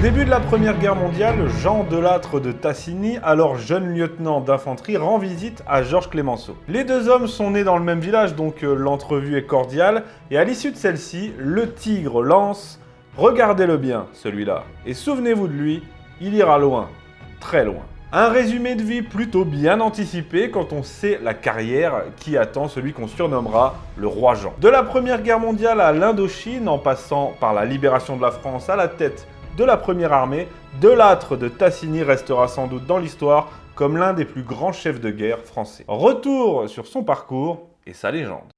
début de la Première Guerre mondiale, Jean Delattre de Tassigny, alors jeune lieutenant d'infanterie, rend visite à Georges Clemenceau. Les deux hommes sont nés dans le même village, donc l'entrevue est cordiale, et à l'issue de celle-ci, le tigre lance « Regardez-le bien, celui-là, et souvenez-vous de lui, il ira loin, très loin ». Un résumé de vie plutôt bien anticipé quand on sait la carrière qui attend celui qu'on surnommera le roi Jean. De la Première Guerre mondiale à l'Indochine, en passant par la libération de la France à la tête de la Première Armée, Delattre de Tassigny restera sans doute dans l'histoire comme l'un des plus grands chefs de guerre français. Retour sur son parcours et sa légende.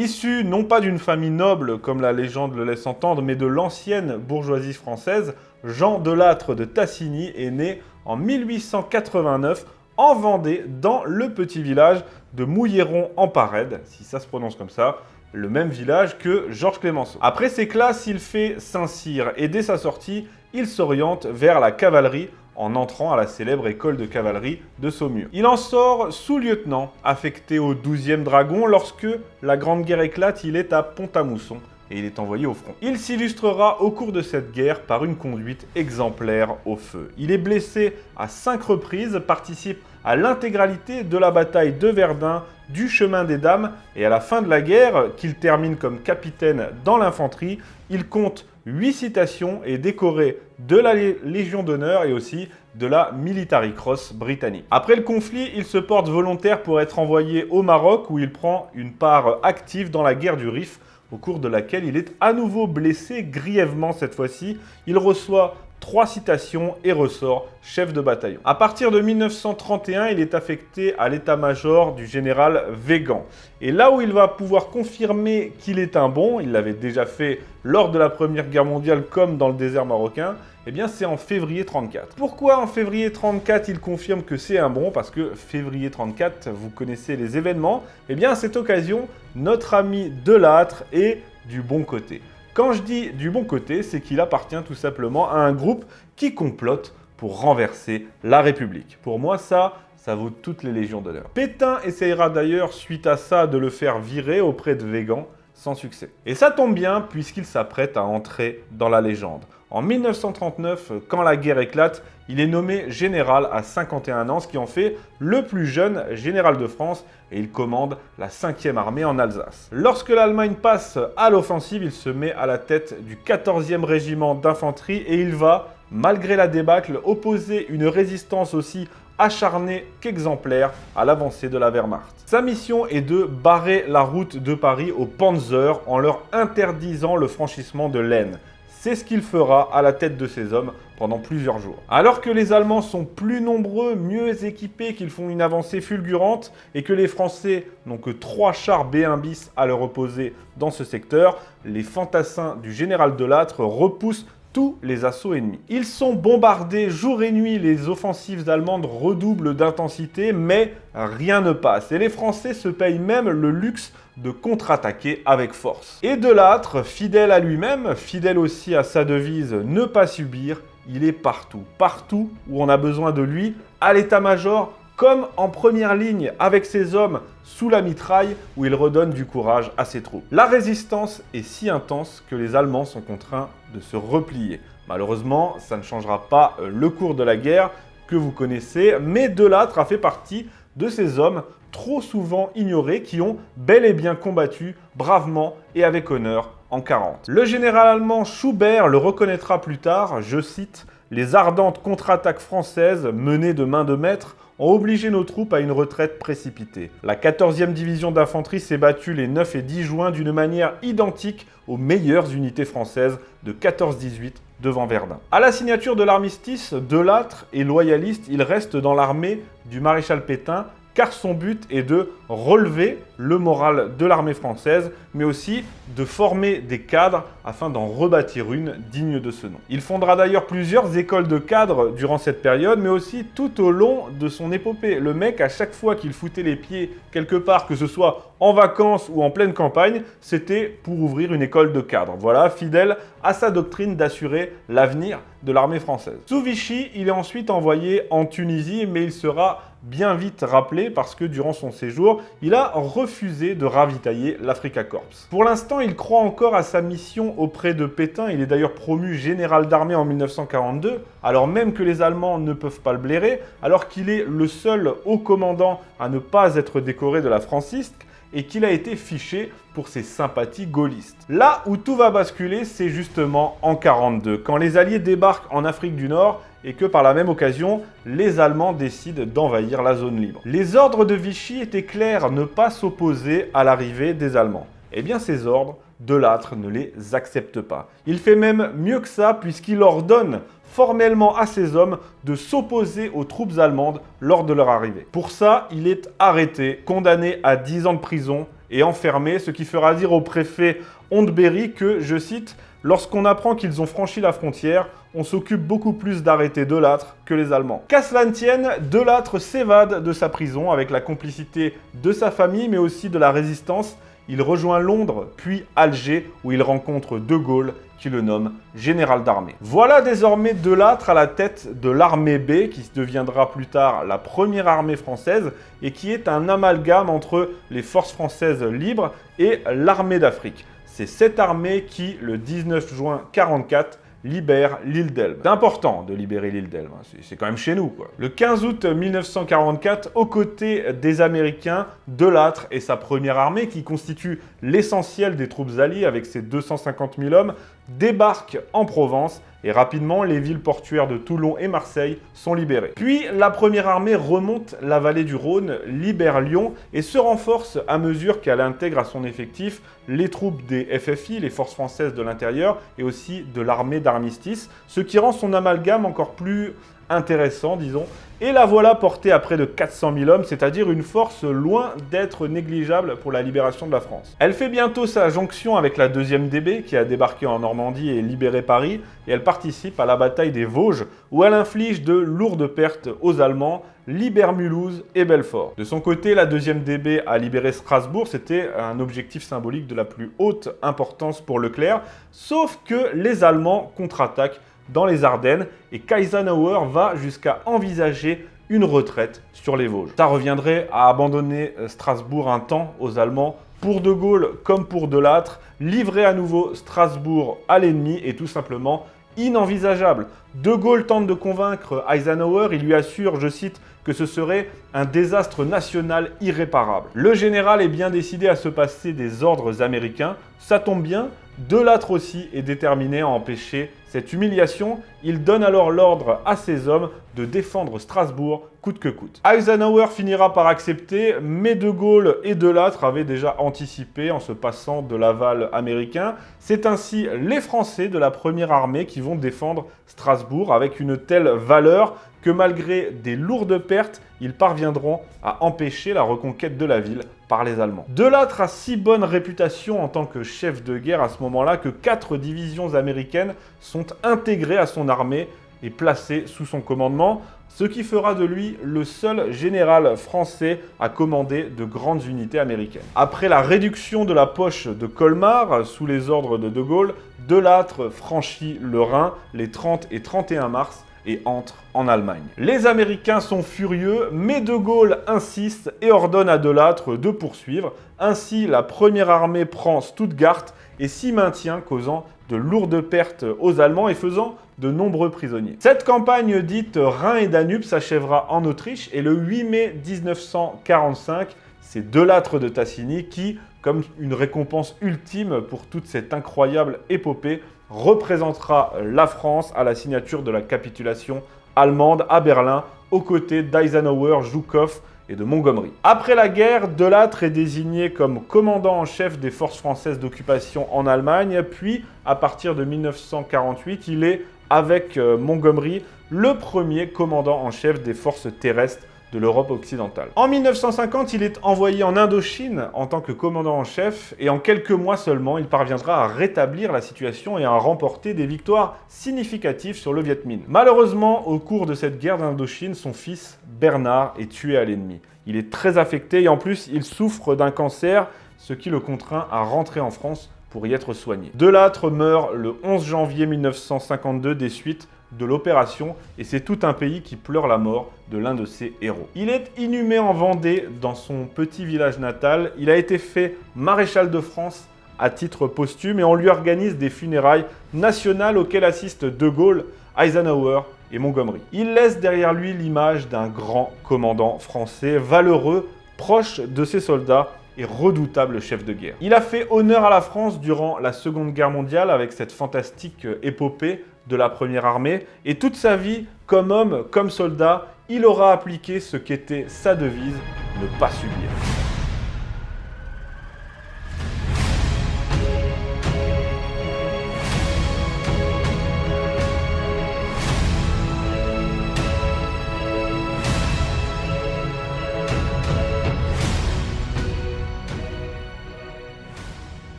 Issu non pas d'une famille noble, comme la légende le laisse entendre, mais de l'ancienne bourgeoisie française, Jean Delattre de Tassigny est né en 1889 en Vendée, dans le petit village de Mouilleron-en-Parède, si ça se prononce comme ça, le même village que Georges Clemenceau. Après ses classes, il fait Saint-Cyr et dès sa sortie, il s'oriente vers la cavalerie en entrant à la célèbre école de cavalerie de Saumur. Il en sort sous-lieutenant, affecté au 12e dragon. Lorsque la Grande Guerre éclate, il est à Pont-à-Mousson et il est envoyé au front. Il s'illustrera au cours de cette guerre par une conduite exemplaire au feu. Il est blessé à 5 reprises, participe à l'intégralité de la bataille de Verdun, du chemin des Dames, et à la fin de la guerre, qu'il termine comme capitaine dans l'infanterie, il compte 8 citations et est décoré de la Légion d'honneur et aussi de la Military Cross britannique. Après le conflit, il se porte volontaire pour être envoyé au Maroc où il prend une part active dans la guerre du Rif, au cours de laquelle il est à nouveau blessé grièvement cette fois-ci. Il reçoit 3 citations et ressort chef de bataillon. À partir de 1931, il est affecté à l'état-major du général Weygand. Et là où il va pouvoir confirmer qu'il est un bon, il l'avait déjà fait lors de la Première Guerre mondiale comme dans le désert marocain, eh bien c'est en février 34. Pourquoi en février 34 il confirme que c'est un bon? Parce que février 34, vous connaissez les événements. Eh bien à cette occasion, notre ami Delattre est du bon côté. Quand je dis du bon côté, c'est qu'il appartient tout simplement à un groupe qui complote pour renverser la République. Pour moi, ça vaut toutes les légions d'honneur. Pétain essayera d'ailleurs, suite à ça, de le faire virer auprès de Weygand, sans succès. Et ça tombe bien, puisqu'il s'apprête à entrer dans la légende. En 1939, quand la guerre éclate, il est nommé général à 51 ans, ce qui en fait le plus jeune général de France, et il commande la 5e armée en Alsace. Lorsque l'Allemagne passe à l'offensive, il se met à la tête du 14e régiment d'infanterie et il va, malgré la débâcle, opposer une résistance aussi acharnée qu'exemplaire à l'avancée de la Wehrmacht. Sa mission est de barrer la route de Paris aux Panzers en leur interdisant le franchissement de l'Aisne. C'est ce qu'il fera à la tête de ses hommes pendant plusieurs jours. Alors que les Allemands sont plus nombreux, mieux équipés, qu'ils font une avancée fulgurante et que les Français n'ont que 3 chars B1 bis à leur opposer dans ce secteur, les fantassins du général Delattre repoussent tous les assauts ennemis. Ils sont bombardés jour et nuit, les offensives allemandes redoublent d'intensité, mais rien ne passe. Et les Français se payent même le luxe de contre-attaquer avec force. Et Delattre, fidèle à lui-même, fidèle aussi à sa devise « Ne pas subir », il est partout. Partout où on a besoin de lui, à l'état-major, comme en première ligne avec ses hommes sous la mitraille où il redonne du courage à ses troupes. La résistance est si intense que les Allemands sont contraints de se replier. Malheureusement, ça ne changera pas le cours de la guerre que vous connaissez, mais Delattre a fait partie de ces hommes trop souvent ignorés qui ont bel et bien combattu bravement et avec honneur en 40. Le général allemand Schubert le reconnaîtra plus tard, je cite, « Les ardentes contre-attaques françaises menées de main de maître ont obligé nos troupes à une retraite précipitée. La 14e division d'infanterie s'est battue les 9 et 10 juin d'une manière identique aux meilleures unités françaises de 14-18 devant Verdun. À la signature de l'armistice, Delattre est loyaliste, il reste dans l'armée du maréchal Pétain car son but est de relever le moral de l'armée française, mais aussi de former des cadres afin d'en rebâtir une digne de ce nom. Il fondera d'ailleurs plusieurs écoles de cadres durant cette période, mais aussi tout au long de son épopée. Le mec, à chaque fois qu'il foutait les pieds quelque part, que ce soit en vacances ou en pleine campagne, c'était pour ouvrir une école de cadres. Voilà, fidèle à sa doctrine d'assurer l'avenir de l'armée française. Sous Vichy, il est ensuite envoyé en Tunisie, mais il sera bien vite rappelé parce que durant son séjour, il a refusé de ravitailler l'Africa Corps. Pour l'instant, il croit encore à sa mission auprès de Pétain. Il est d'ailleurs promu général d'armée en 1942, alors même que les Allemands ne peuvent pas le blairer, alors qu'il est le seul haut commandant à ne pas être décoré de la Francisque et qu'il a été fiché pour ses sympathies gaullistes. Là où tout va basculer, c'est justement en 1942, quand les Alliés débarquent en Afrique du Nord et que par la même occasion, les Allemands décident d'envahir la zone libre. Les ordres de Vichy étaient clairs, ne pas s'opposer à l'arrivée des Allemands. Eh bien ces ordres, De Lattre ne les accepte pas. Il fait même mieux que ça puisqu'il ordonne formellement à ses hommes de s'opposer aux troupes allemandes lors de leur arrivée. Pour ça, il est arrêté, condamné à 10 ans de prison et enfermé, ce qui fera dire au préfet Hondeberry que, je cite, « Lorsqu'on apprend qu'ils ont franchi la frontière, on s'occupe beaucoup plus d'arrêter De Lattre que les Allemands. » Qu'à cela ne tienne, De Lattre s'évade de sa prison avec la complicité de sa famille, mais aussi de la résistance. Il rejoint Londres, puis Alger, où il rencontre De Gaulle, qui le nomme général d'armée. Voilà désormais De Lattre à la tête de l'armée B, qui deviendra plus tard la première armée française, et qui est un amalgame entre les forces françaises libres et l'armée d'Afrique. C'est cette armée qui, le 19 juin 1944, libère l'île d'Elbe. C'est important de libérer l'île d'Elbe, c'est quand même chez nous, quoi. Le 15 août 1944, aux côtés des Américains, De Lattre et sa première armée, qui constitue l'essentiel des troupes alliées avec ses 250 000 hommes, débarquent en Provence et rapidement les villes portuaires de Toulon et Marseille sont libérées. Puis la première armée remonte la vallée du Rhône, libère Lyon et se renforce à mesure qu'elle intègre à son effectif les troupes des FFI, les forces françaises de l'intérieur, et aussi de l'armée d'armistice, ce qui rend son amalgame encore plus intéressant, disons, et la voilà portée à près de 400 000 hommes, c'est-à-dire une force loin d'être négligeable pour la libération de la France. Elle fait bientôt sa jonction avec la 2e DB, qui a débarqué en Normandie et libéré Paris, et elle participe à la bataille des Vosges, où elle inflige de lourdes pertes aux Allemands, libère Mulhouse et Belfort. De son côté, la 2e DB a libéré Strasbourg, c'était un objectif symbolique de la plus haute importance pour Leclerc, sauf que les Allemands contre-attaquent dans les Ardennes et qu'Eisenhower va jusqu'à envisager une retraite sur les Vosges. Ça reviendrait à abandonner Strasbourg un temps aux Allemands. Pour De Gaulle comme pour De Lattre, livrer à nouveau Strasbourg à l'ennemi est tout simplement inenvisageable. De Gaulle tente de convaincre Eisenhower, il lui assure, je cite, que ce serait un désastre national irréparable. Le général est bien décidé à se passer des ordres américains, ça tombe bien, De Lattre aussi est déterminé à empêcher cette humiliation. Il donne alors l'ordre à ses hommes de défendre Strasbourg coûte que coûte. Eisenhower finira par accepter, mais De Gaulle et De Lattre avaient déjà anticipé en se passant de l'aval américain. C'est ainsi les Français de la première armée qui vont défendre Strasbourg avec une telle valeur que malgré des lourdes pertes, ils parviendront à empêcher la reconquête de la ville par les Allemands. De Lattre a si bonne réputation en tant que chef de guerre à ce moment-là que 4 divisions américaines sont intégrées à son armée et placées sous son commandement, ce qui fera de lui le seul général français à commander de grandes unités américaines. Après la réduction de la poche de Colmar sous les ordres de De Gaulle, De Lattre franchit le Rhin les 30 et 31 mars et entre en Allemagne. Les Américains sont furieux, mais De Gaulle insiste et ordonne à De Lattre de poursuivre. Ainsi, la première armée prend Stuttgart et s'y maintient, causant de lourdes pertes aux Allemands et faisant de nombreux prisonniers. Cette campagne dite Rhin et Danube s'achèvera en Autriche et le 8 mai 1945, c'est De Lattre de Tassigny qui, comme une récompense ultime pour toute cette incroyable épopée, représentera la France à la signature de la capitulation allemande à Berlin, aux côtés d'Eisenhower, Zhukov et de Montgomery. Après la guerre, De Lattre est désigné comme commandant en chef des forces françaises d'occupation en Allemagne, puis à partir de 1948, il est, avec Montgomery, le premier commandant en chef des forces terrestres de l'Europe occidentale. En 1950, il est envoyé en Indochine en tant que commandant en chef et en quelques mois seulement, il parviendra à rétablir la situation et à remporter des victoires significatives sur le Viet Minh. Malheureusement, au cours de cette guerre d'Indochine, son fils Bernard est tué à l'ennemi. Il est très affecté et en plus, il souffre d'un cancer, ce qui le contraint à rentrer en France pour y être soigné. Delattre meurt le 11 janvier 1952 des suites de l'opération et c'est tout un pays qui pleure la mort de l'un de ses héros. Il est inhumé en Vendée dans son petit village natal. Il a été fait maréchal de France à titre posthume et on lui organise des funérailles nationales auxquelles assistent De Gaulle, Eisenhower et Montgomery. Il laisse derrière lui l'image d'un grand commandant français, valeureux, proche de ses soldats et redoutable chef de guerre. Il a fait honneur à la France durant la Seconde Guerre mondiale avec cette fantastique épopée de la Première Armée et toute sa vie, comme homme, comme soldat, il aura appliqué ce qu'était sa devise, ne pas subir.